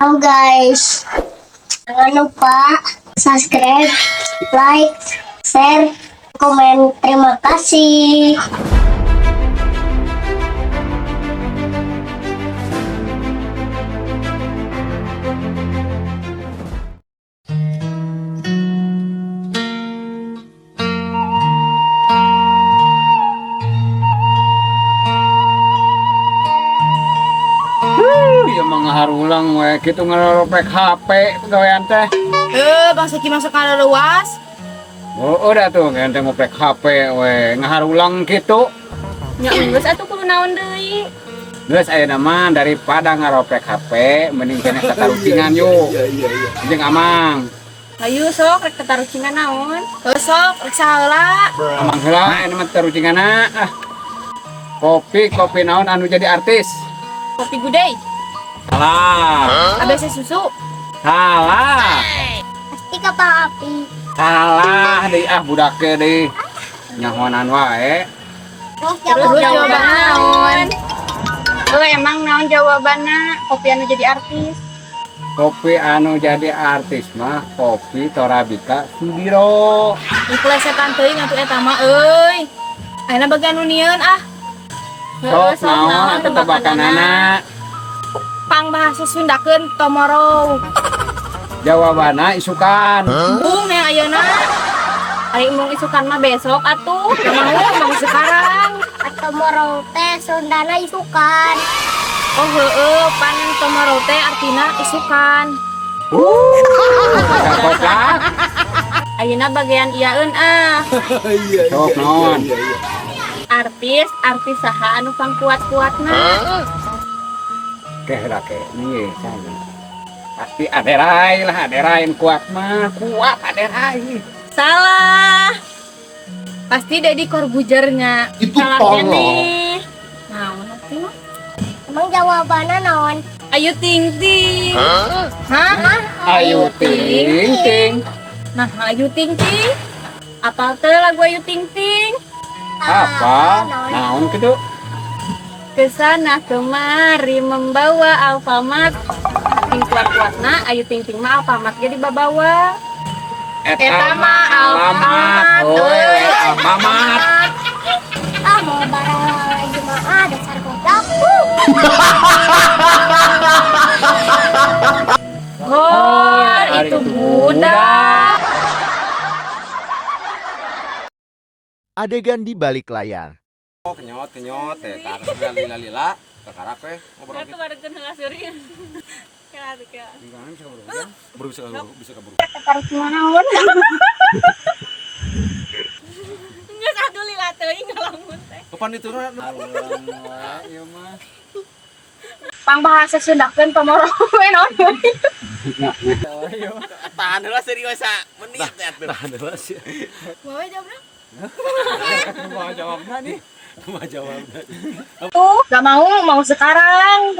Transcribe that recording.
Halo guys, jangan lupa subscribe, like, share, komen. Terima kasih. Ya mangharulang we kitu ngaropek HP gawean teh. Bang Seki masuk kana luas. Oh, udah tuh ente ngopek HP we ngaharulang kitu. Nya geus atuh kudu naon deui. Geus aya nama daripada ngaropek HP mending keneh katarucingan yuk. Jeung Amang. Hayu sok rek katarucingan naon? Sok rek saheula. Amang heula aya mah tarucinganna. Kopi naon anu jadi artis? Kopi gudeg. Salah. ABC susu. Salah. Pasti kapal api. Salah deui budak ge deui. Nyahoanan wae. Terus jawabanna naon? Emang naon jawabanna? Kopi anu jadi artis. Kopi anu jadi artis mah kopi Torabika Sudiro. Diplesetan teuing atuh eta mah euy. Ayeuna bagian anu nieun ah. Sok naon atuh tebakanana? Pang bahasa Sundakeun tomorrow. Jawabanna isukan. Bung yang ayeuna. Ari mung isukan mah besok atuh. Mau sekarang. Tomorrow teh Sundana isukan. Oh heueuh, pan tomorrow teh artina isukan. Koplak. Ayeuna bagian iyaeun ah. Sok naon? Artis saha anu pangkuat-kuatna. Ke nih sana. Pasti aderai lah, aderain kuat mah, kuat aderai. Salah. Pasti Deddy Corbuzier-nya. Itu Salahnya tolong. nih. Naon atuh mah? Emang jawabannya naon? Ayu Ting Ting. Hah? Ayu ting ting. Nah, Ayu Ting Ting. Apal teh lagu Ayu Ting Ting? Apa? Naon kitu? Kesana kemari membawa Alfamart. Ting kuat-kuatna Ayu Ting Ting mah Alfamart jadi babawa. Eta mah Alfamart, euy, Alfamart. Mau barang lagi mah dasar goblok. Hor, itu budak. Adegan di balik layar. Kenyot tar lila kakarap ngobrol Itu baru kena ngasurin. Ya, tuh ya. bisa kaburu Tertarik naon? Geus atuh lila teuing ngalamun teh. kapan itu Ieu mah. Pang bahasa Sundakeun tomorrow we naon? tahan heula serius menit tahan heula sih Mau jawabna? Mau jawabna nih. mah jawab Tuh, gak mau sekarang.